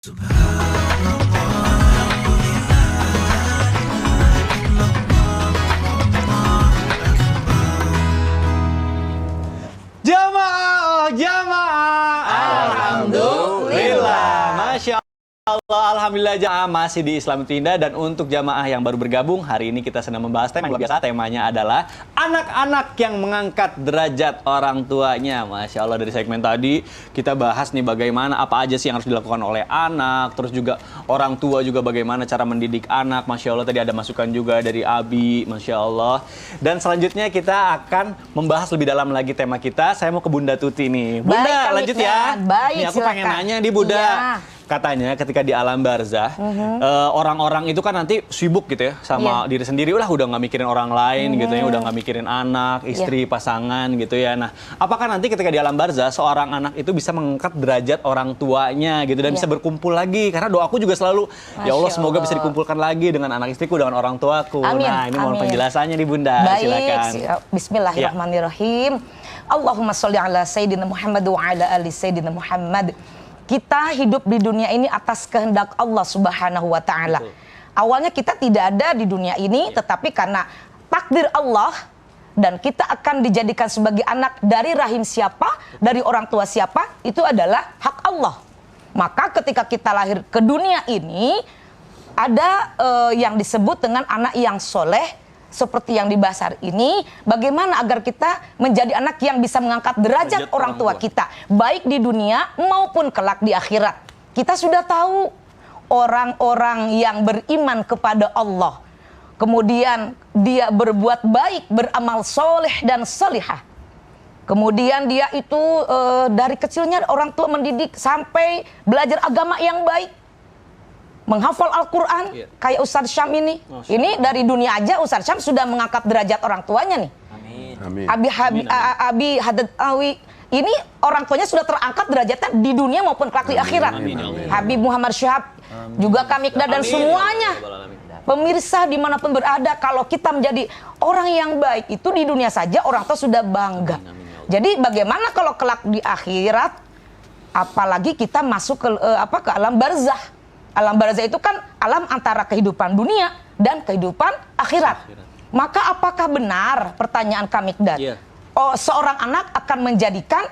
Jamaah, jamaah, alhamdulillah, masya Allah, alhamdulillah jamaah masih di Islam Itu Indah. Dan untuk jamaah yang baru bergabung, hari ini kita sedang membahas tema yang luar biasa. Temanya adalah anak-anak yang mengangkat derajat orang tuanya. Masya Allah, dari segmen tadi kita bahas nih bagaimana apa aja sih yang harus dilakukan oleh anak, terus juga orang tua juga bagaimana cara mendidik anak. Masya Allah, tadi ada masukan juga dari Abi, Masya Allah. Dan selanjutnya kita akan membahas lebih dalam lagi tema kita. Saya mau ke Bunda Tuti nih. Bunda, baik, lanjut ya. Baik, nih aku silakan. pengen nanya nih Bunda. Iya. Katanya ketika di alam barzah, orang-orang itu kan nanti sibuk gitu ya sama diri sendiri, udah nggak mikirin orang lain gitu ya, udah nggak mikirin anak, istri, pasangan gitu ya. Nah, apakah nanti ketika di alam barzah seorang anak itu bisa mengangkat derajat orang tuanya gitu dan bisa berkumpul lagi? Karena doaku juga selalu, ya Allah semoga bisa dikumpulkan lagi dengan anak istriku, dengan orang tuaku. Amin, Nah, ini mohon penjelasannya nih Bunda. Baik, silakan. Bismillahirrahmanirrahim. Allahumma sholli ala Sayyidina Muhammad wa ala ali Sayyidina Muhammad. Kita hidup di dunia ini atas kehendak Allah Subhanahu wa Ta'ala. Awalnya kita tidak ada di dunia ini, tetapi karena takdir Allah dan kita akan dijadikan sebagai anak dari rahim siapa, dari orang tua siapa, itu adalah hak Allah. Maka ketika kita lahir ke dunia ini, ada yang disebut dengan anak yang soleh, seperti yang dibahas hari ini, bagaimana agar kita menjadi anak yang bisa mengangkat derajat orang tua kita, baik di dunia maupun kelak di akhirat. Kita sudah tahu orang-orang yang beriman kepada Allah, kemudian dia berbuat baik, beramal soleh dan solihah. Kemudian dia itu dari kecilnya orang tua mendidik sampai belajar agama yang baik, menghafal Al-Quran, kayak Ustadz Syam ini. Ini dari dunia aja Ustadz Syam sudah mengangkat derajat orang tuanya nih. Amin. Abi Haddad Alwi, ini orang tuanya sudah terangkat derajatnya di dunia maupun kelak di akhirat. Habib Muhammad Syihab, juga Kamikda dan semuanya. Pemirsa dimanapun berada, kalau kita menjadi orang yang baik, itu di dunia saja orang tua sudah bangga. Jadi bagaimana kalau kelak di akhirat, apalagi kita masuk ke alam barzah. Alam barzah itu kan alam antara kehidupan dunia dan kehidupan akhirat. Maka apakah benar pertanyaan Kamikdad? Seorang anak akan menjadikan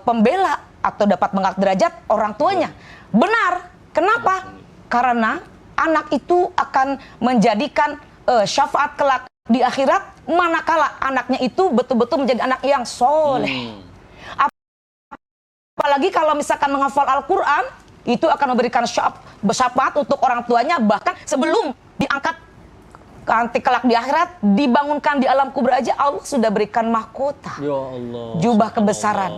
pembela atau dapat mengangkat derajat orang tuanya? Benar. Kenapa? Karena anak itu akan menjadikan syafaat kelak di akhirat manakala anaknya itu betul-betul menjadi anak yang soleh. Apalagi kalau misalkan menghafal Al-Quran, itu akan memberikan syafaat untuk orang tuanya, bahkan sebelum diangkat nanti kelak di akhirat, dibangunkan di alam kubur aja Allah sudah berikan mahkota, Ya Allah, jubah kebesaran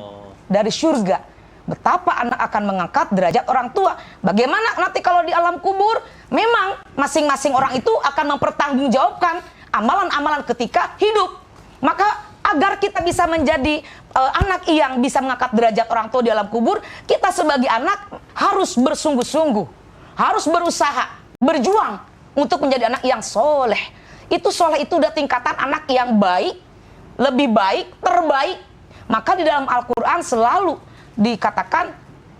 dari surga. Betapa anak akan mengangkat derajat orang tua. Bagaimana nanti kalau di alam kubur? Memang masing-masing orang itu akan mempertanggungjawabkan amalan-amalan ketika hidup. Maka agar kita bisa menjadi anak yang bisa mengangkat derajat orang tua di alam kubur, kita sebagai anak harus bersungguh-sungguh, harus berusaha, berjuang untuk menjadi anak yang soleh. Itu soleh itu udah tingkatan anak yang baik, lebih baik, terbaik. Maka di dalam Al-Quran selalu dikatakan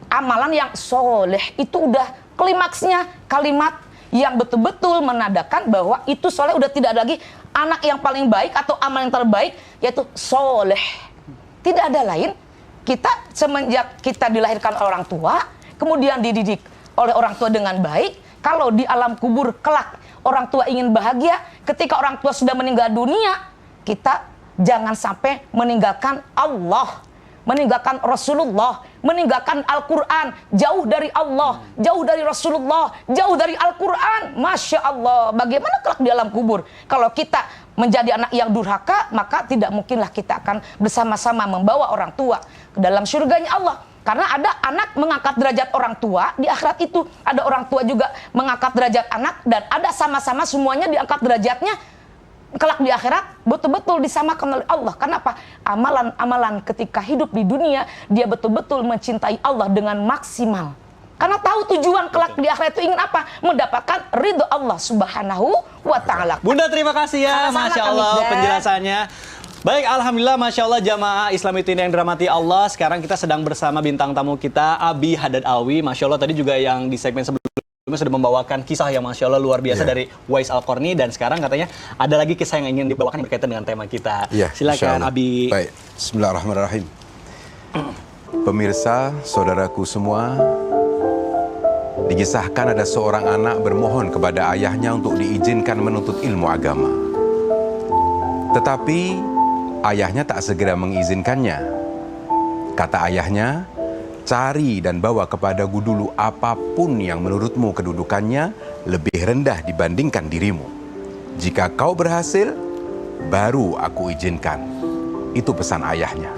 amalan yang soleh itu udah klimaksnya kalimat yang betul-betul menandakan bahwa itu soleh udah tidak ada lagi anak yang paling baik atau amal yang terbaik, yaitu soleh. Tidak ada lain. Kita semenjak kita dilahirkan oleh orang tua, kemudian dididik oleh orang tua dengan baik, kalau di alam kubur kelak orang tua ingin bahagia, ketika orang tua sudah meninggal dunia, kita jangan sampai meninggalkan Allah, meninggalkan Rasulullah, meninggalkan Al-Quran, jauh dari Allah, jauh dari Rasulullah, jauh dari Al-Quran. Masya Allah, bagaimana kelak di alam kubur? Kalau kita menjadi anak yang durhaka, maka tidak mungkinlah kita akan bersama-sama membawa orang tua ke dalam surganya Allah. Karena ada anak mengangkat derajat orang tua, di akhirat itu ada orang tua juga mengangkat derajat anak, dan ada sama-sama semuanya diangkat derajatnya. Kelak di akhirat betul-betul disamakan oleh Allah. Kenapa? Amalan-amalan ketika hidup di dunia, dia betul-betul mencintai Allah dengan maksimal. Karena tahu tujuan kelak di akhirat itu ingin apa? Mendapatkan ridho Allah Subhanahu wa Ta'ala. Bunda, terima kasih ya. Sama-sama, Masya Allah Kamikdad. penjelasannya. Baik, alhamdulillah, masya Allah jamaah Islam itu yang dirahmati Allah. Sekarang kita sedang bersama bintang tamu kita, Abi Haddad Alwi. Masya Allah tadi juga yang di segmen sebelumnya sudah membawakan kisah yang masya Allah luar biasa dari Wais Al-Qarni, dan sekarang katanya ada lagi kisah yang ingin dibawakan berkaitan dengan tema kita. Silakan Abi. Baik, Bismillahirrahmanirrahim. Pemirsa, saudaraku semua, dikisahkan ada seorang anak bermohon kepada ayahnya untuk diizinkan menuntut ilmu agama. Tetapi ayahnya tak segera mengizinkannya. Kata ayahnya, cari dan bawa kepadaku dulu apapun yang menurutmu kedudukannya lebih rendah dibandingkan dirimu. Jika kau berhasil, baru aku izinkan. Itu pesan ayahnya.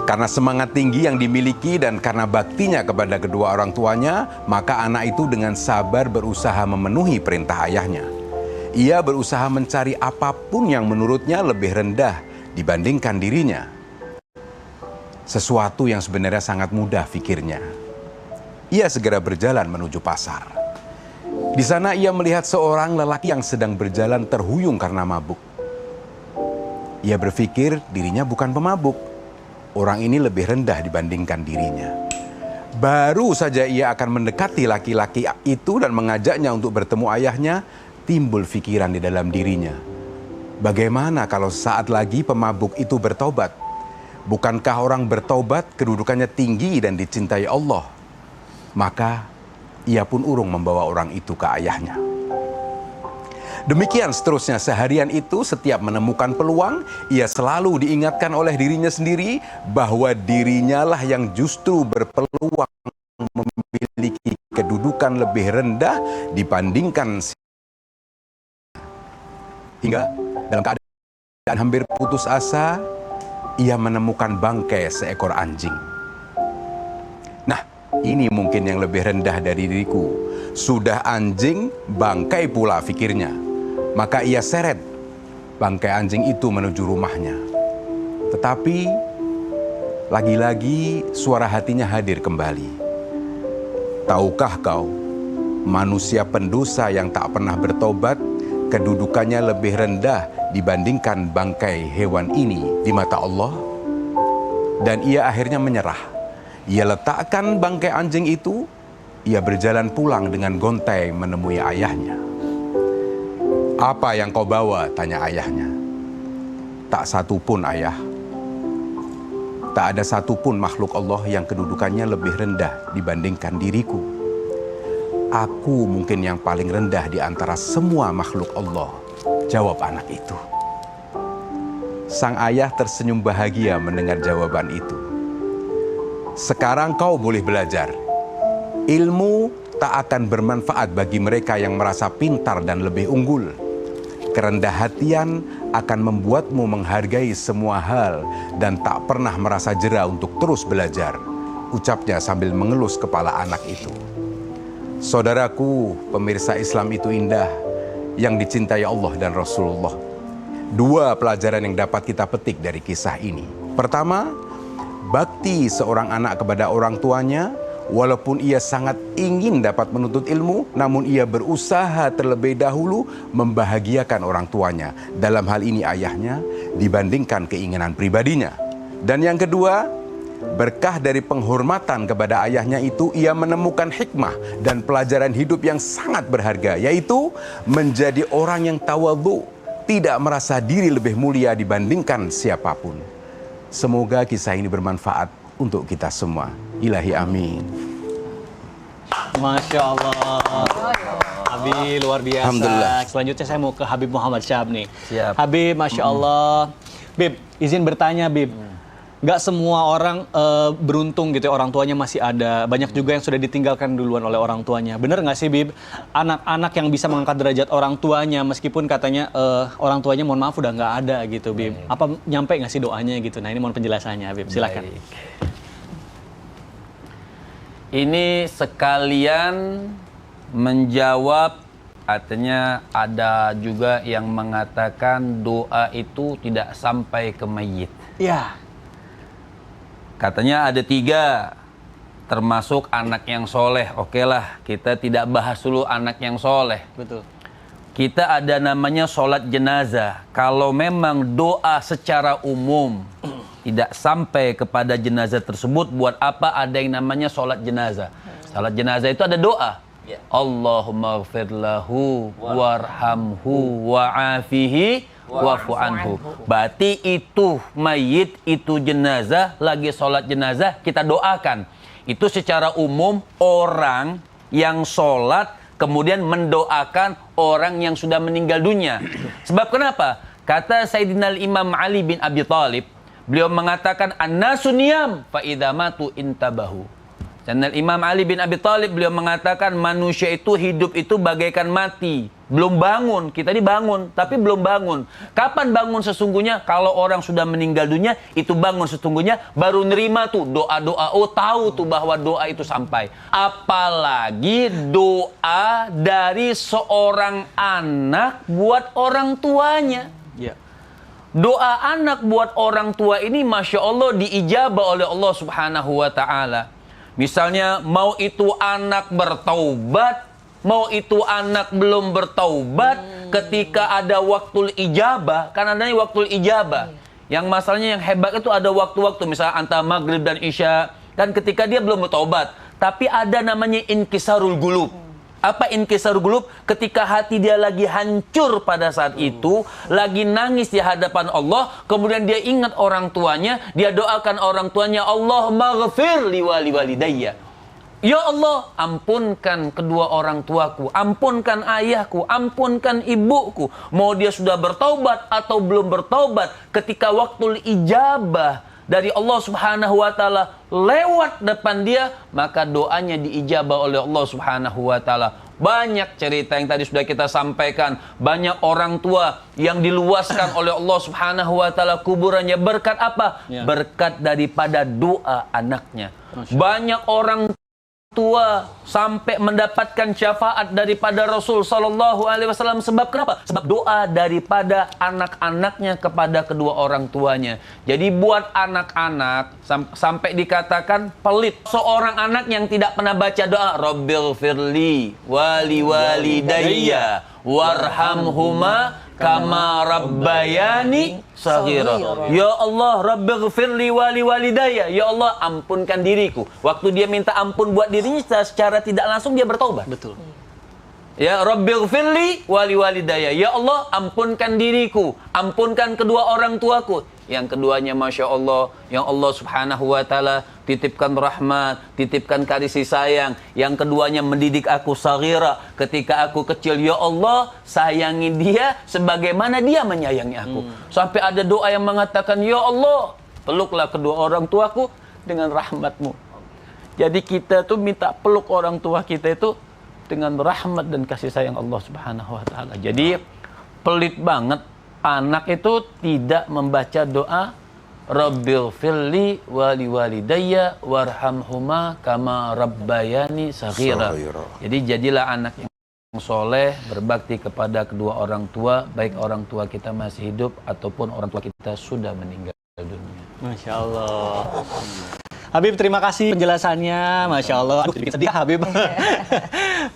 Karena semangat tinggi yang dimiliki dan karena baktinya kepada kedua orang tuanya, maka anak itu dengan sabar berusaha memenuhi perintah ayahnya. Ia berusaha mencari apapun yang menurutnya lebih rendah dibandingkan dirinya. Sesuatu yang sebenarnya sangat mudah pikirnya. Ia segera berjalan menuju pasar. Di sana ia melihat seorang lelaki yang sedang berjalan terhuyung karena mabuk. Ia berpikir dirinya bukan pemabuk. Orang ini lebih rendah dibandingkan dirinya. Baru saja ia akan mendekati laki-laki itu dan mengajaknya untuk bertemu ayahnya, timbul pikiran di dalam dirinya. Bagaimana kalau saat lagi pemabuk itu bertobat? Bukankah orang bertobat kedudukannya tinggi dan dicintai Allah? Maka ia pun urung membawa orang itu ke ayahnya. Demikian seterusnya seharian itu, setiap menemukan peluang, ia selalu diingatkan oleh dirinya sendiri bahwa dirinya lah yang justru berpeluang memiliki kedudukan lebih rendah dibandingkan. Hingga dalam keadaan hampir putus asa, ia menemukan bangkai seekor anjing. Nah, ini mungkin yang lebih rendah dari diriku. Sudah anjing, bangkai pula pikirnya. Maka ia seret bangkai anjing itu menuju rumahnya. Tetapi lagi-lagi suara hatinya hadir kembali. Tahukah kau, manusia pendosa yang tak pernah bertobat kedudukannya lebih rendah dibandingkan bangkai hewan ini di mata Allah? Dan ia akhirnya menyerah. Ia letakkan bangkai anjing itu, ia berjalan pulang dengan gontai menemui ayahnya. Apa yang kau bawa? Tanya ayahnya. Tak satu pun, ayah. Tak ada satupun makhluk Allah yang kedudukannya lebih rendah dibandingkan diriku. Aku mungkin yang paling rendah di antara semua makhluk Allah, jawab anak itu. Sang ayah tersenyum bahagia mendengar jawaban itu. Sekarang kau boleh belajar. Ilmu tak akan bermanfaat bagi mereka yang merasa pintar dan lebih unggul. Kerendah hatian akan membuatmu menghargai semua hal dan tak pernah merasa jera untuk terus belajar, ucapnya sambil mengelus kepala anak itu. Saudaraku, pemirsa Islam itu indah, yang dicintai Allah dan Rasulullah. Dua pelajaran yang dapat kita petik dari kisah ini. Pertama, bakti seorang anak kepada orang tuanya, walaupun ia sangat ingin dapat menuntut ilmu, namun ia berusaha terlebih dahulu membahagiakan orang tuanya, dalam hal ini ayahnya, dibandingkan keinginan pribadinya. Dan yang kedua, berkah dari penghormatan kepada ayahnya itu, ia menemukan hikmah dan pelajaran hidup yang sangat berharga, yaitu menjadi orang yang tawadhu, tidak merasa diri lebih mulia dibandingkan siapapun. Semoga kisah ini bermanfaat untuk kita semua. Ilahi amin. Masya Allah. Habib luar biasa. Alhamdulillah. Selanjutnya saya mau ke Habib Muhammad Syahab nih. Siap. Habib, Masya Allah. Bib, izin bertanya Bib. Gak semua orang beruntung gitu ya, orang tuanya masih ada. Banyak juga yang sudah ditinggalkan duluan oleh orang tuanya. Bener gak sih Bib? Anak-anak yang bisa mengangkat derajat orang tuanya meskipun katanya orang tuanya mohon maaf udah gak ada gitu Bib. Apa nyampe gak sih doanya gitu? Nah ini mohon penjelasannya Bib, silakan. Baik. Ini sekalian menjawab, artinya ada juga yang mengatakan doa itu tidak sampai ke mayit. Iya. Katanya ada 3, termasuk anak yang soleh. Oke lah, kita tidak bahas dulu anak yang soleh. Betul. kita ada namanya sholat jenazah. Kalau memang doa secara umum tidak sampai kepada jenazah tersebut, buat apa ada yang namanya sholat jenazah? Sholat jenazah itu ada doa. Allahumma ghfir lahu warhamhu wa'afihi wa'fu anhu. Berarti itu mayit, itu jenazah, lagi sholat jenazah, kita doakan. Itu secara umum orang yang sholat kemudian mendoakan orang yang sudah meninggal dunia. Sebab kenapa? Kata Sayyidina Imam Ali bin Abi Thalib, beliau mengatakan an-nasu niyam fa idza matu intabahu. Dan Imam Ali bin Abi Thalib beliau mengatakan manusia itu hidup itu bagaikan mati, belum bangun. Kita ini bangun tapi belum bangun. Kapan bangun sesungguhnya? Kalau orang sudah meninggal dunia itu bangun sesungguhnya, baru nerima tuh doa-doa. Oh, tahu tuh bahwa doa itu sampai. Apalagi doa dari seorang anak buat orang tuanya. Doa anak buat orang tua ini Masya Allah diijabah oleh Allah Subhanahu wa ta'ala. Misalnya mau itu anak bertaubat, mau itu anak belum bertaubat, ketika ada waktul ijabah, kan adanya waktul ijabah. Yang masalahnya yang hebat itu ada waktu-waktu, misalnya antara maghrib dan isya, kan ketika dia belum bertaubat, tapi ada namanya inkisarul gulub. Apa inkisarul gulub? Ketika hati dia lagi hancur pada saat itu, lagi nangis di hadapan Allah, kemudian dia ingat orang tuanya, dia doakan orang tuanya, Allah maghfir li walidayya. Ya Allah, ampunkan kedua orang tuaku, ampunkan ayahku, ampunkan ibuku. Mau dia sudah bertaubat atau belum bertaubat, ketika waktu ijabah dari Allah Subhanahu wa ta'ala lewat depan dia, maka doanya diijabah oleh Allah Subhanahu wa ta'ala. Banyak cerita yang tadi sudah kita sampaikan, banyak orang tua yang diluaskan oleh Allah Subhanahu wa ta'ala kuburannya. Berkat apa? Berkat daripada doa anaknya. Banyak orang tua sampai mendapatkan syafaat daripada Rasul Sallallahu Alaihi Wasallam. Sebab kenapa? Sebab doa daripada anak-anaknya kepada kedua orang tuanya. Jadi buat anak-anak sampai dikatakan pelit. Seorang anak yang tidak pernah baca doa Rabbil firli wali walidayya warhamhuma kama rabbayani saghira. Ya Allah, Rabbighfirli wali walidayya. Ya Allah, ampunkan diriku. Waktu dia minta ampun buat dirinya, secara tidak langsung dia bertaubat. Betul. Ya Rabbighfirli wali walidayya. Ya Allah, ampunkan diriku, ampunkan kedua orang tuaku. Yang keduanya Masya Allah, yang Allah Subhanahu wa ta'ala titipkan rahmat, titipkan kasih sayang. Yang keduanya mendidik aku saghira, ketika aku kecil. Ya Allah, sayangi dia sebagaimana dia menyayangi aku. Sampai ada doa yang mengatakan, Ya Allah, peluklah kedua orang tuaku dengan rahmatmu. Jadi kita tuh minta peluk orang tua kita itu dengan rahmat dan kasih sayang Allah Subhanahu wa ta'ala. Jadi pelit banget anak itu tidak membaca doa Rabbil firli wali walidayya warhamhuma kama rabbayani saghira. Jadi jadilah anak yang soleh, berbakti kepada kedua orang tua, baik orang tua kita masih hidup ataupun orang tua kita sudah meninggal dunia. Masya Allah. Habib, terima kasih penjelasannya, Masya Allah. Aduh, bikin sedih Habib.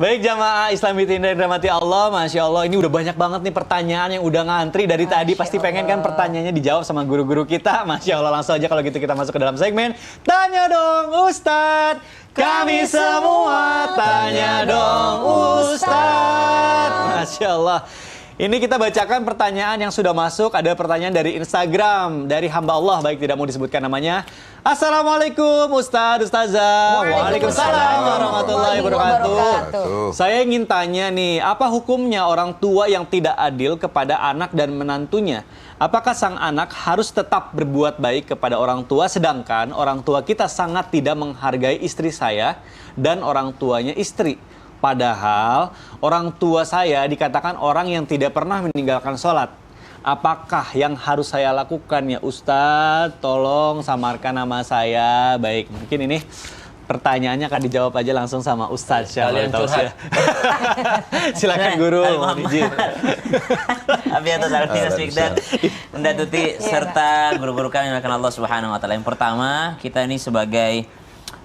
Baik jamaah Islami Tinda yang dirahmati Allah, Masya Allah, ini udah banyak banget nih pertanyaan yang udah ngantri dari tadi. Pasti pengen kan pertanyaannya dijawab sama guru-guru kita. Masya Allah, langsung aja kalau gitu kita masuk ke dalam segmen Tanya Dong Ustadz. Kami semua tanya dong Ustadz. Masya Allah. Ini kita bacakan pertanyaan yang sudah masuk. Ada pertanyaan dari Instagram, dari hamba Allah, baik tidak mau disebutkan namanya. Assalamualaikum Ustadz, Ustazah. Waalaikumsalam warahmatullahi wabarakatuh. Saya ingin tanya nih, apa hukumnya orang tua yang tidak adil kepada anak dan menantunya? Apakah sang anak harus tetap berbuat baik kepada orang tua, sedangkan orang tua kita sangat tidak menghargai istri saya dan orang tuanya istri? Padahal orang tua saya dikatakan orang yang tidak pernah meninggalkan sholat. Apakah yang harus saya lakukan ya Ustadz? Tolong samarkan nama saya. Baik, mungkin ini pertanyaannya akan dijawab aja langsung sama Ustadz. Kalian curhat. Silakan guru. Izin. Abiyatus Alfinas Fikdan, Unda Tuti serta guru-guru kami yang akan Allah Subhanahu wa ta'ala. Yang pertama, kita ini sebagai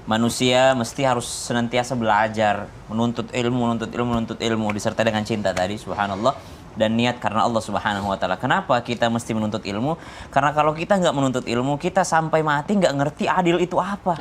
manusia mesti harus senantiasa belajar, menuntut ilmu disertai dengan cinta tadi, subhanallah, dan niat karena Allah Subhanahu wa taala. Kenapa kita mesti menuntut ilmu? Karena kalau kita nggak menuntut ilmu, kita sampai mati nggak ngerti adil itu apa.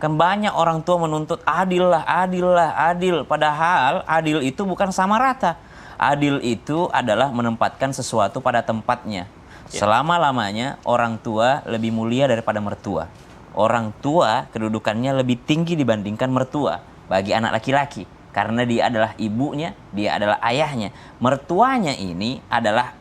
Kan banyak orang tua menuntut adil lah, adil. Padahal adil itu bukan sama rata. Adil itu adalah menempatkan sesuatu pada tempatnya. Selama-lamanya orang tua lebih mulia daripada mertua. Orang tua kedudukannya lebih tinggi dibandingkan mertua bagi anak laki-laki. Karena dia adalah ibunya, dia adalah ayahnya. Mertuanya ini adalah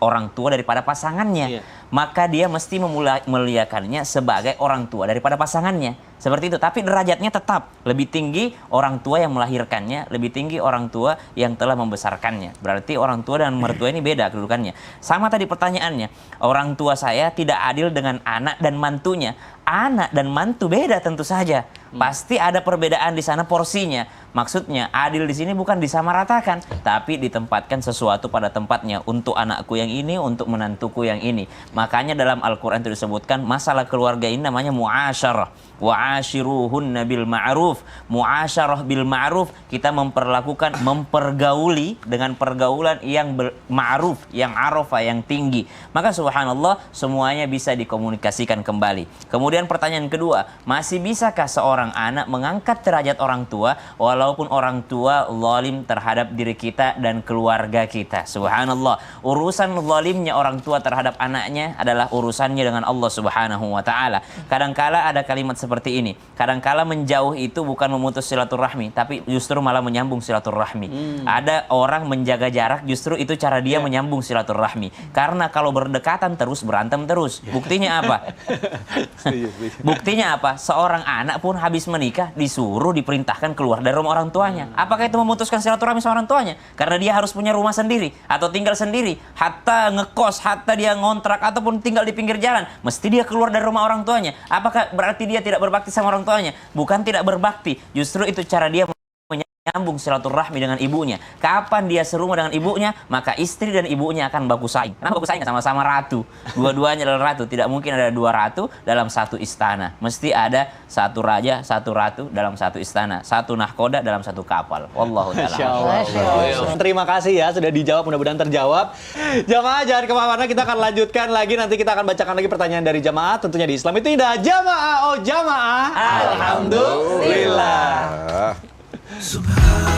orang tua daripada pasangannya. Maka dia mesti memuliakannya sebagai orang tua daripada pasangannya. Seperti itu. Tapi derajatnya tetap lebih tinggi orang tua yang melahirkannya, lebih tinggi orang tua yang telah membesarkannya. Berarti orang tua dan mertua ini beda kedudukannya. Sama tadi pertanyaannya, orang tua saya tidak adil dengan anak dan mantunya. Anak dan mantu beda tentu saja. Pasti ada perbedaan di sana porsinya. Maksudnya adil di sini bukan disamaratakan, tapi ditempatkan sesuatu pada tempatnya. Untuk anakku yang ini, untuk menantuku yang ini. Makanya dalam Al-Quran itu disebutkan masalah keluarga ini namanya mu'asyarah. Wa'ashiruhunna bil ma'ruf. Mu'asyarah bil ma'ruf, kita mempergauli dengan pergaulan yang ma'ruf, yang arafah, yang tinggi. Maka subhanallah semuanya bisa dikomunikasikan kembali. Kemudian pertanyaan kedua, masih bisakah seorang anak mengangkat derajat orang tua walaupun orang tua zalim terhadap diri kita dan keluarga kita? Subhanallah, urusan zalimnya orang tua terhadap anaknya adalah urusannya dengan Allah Subhanahu wa taala. Kadangkala ada kalimat seperti ini. Kadangkala menjauh itu bukan memutus silaturahmi, tapi justru malah menyambung silaturahmi. Ada orang menjaga jarak, justru itu cara dia menyambung silaturahmi. Karena kalau berdekatan terus, berantem terus. Buktinya apa? Buktinya apa? Seorang anak pun habis menikah disuruh diperintahkan keluar dari rumah orang tuanya. Apakah itu memutuskan silaturahmi sama orang tuanya? Karena dia harus punya rumah sendiri atau tinggal sendiri, hatta ngekos, hatta dia ngontrak ataupun tinggal di pinggir jalan, mesti dia keluar dari rumah orang tuanya. Apakah berarti dia tidak berbakti sama orang tuanya? Bukan tidak berbakti, justru itu cara dia menyambung silaturahmi dengan ibunya. Kapan dia serumah dengan ibunya, maka istri dan ibunya akan baku saing. Kenapa baku saing? Sama-sama ratu. Dua-duanya adalah ratu. Tidak mungkin ada dua ratu dalam satu istana. Mesti ada satu raja, satu ratu dalam satu istana. Satu nahkoda dalam satu kapal. Wallahu ta'ala. Terima kasih ya sudah dijawab, mudah-mudahan terjawab. Jamaah jangan kemana-mana, kita akan lanjutkan lagi. Nanti kita akan bacakan lagi pertanyaan dari jamaah. Tentunya di Islam itu indah. Jamaah, oh jamaah. Alhamdulillah. Subhanallah.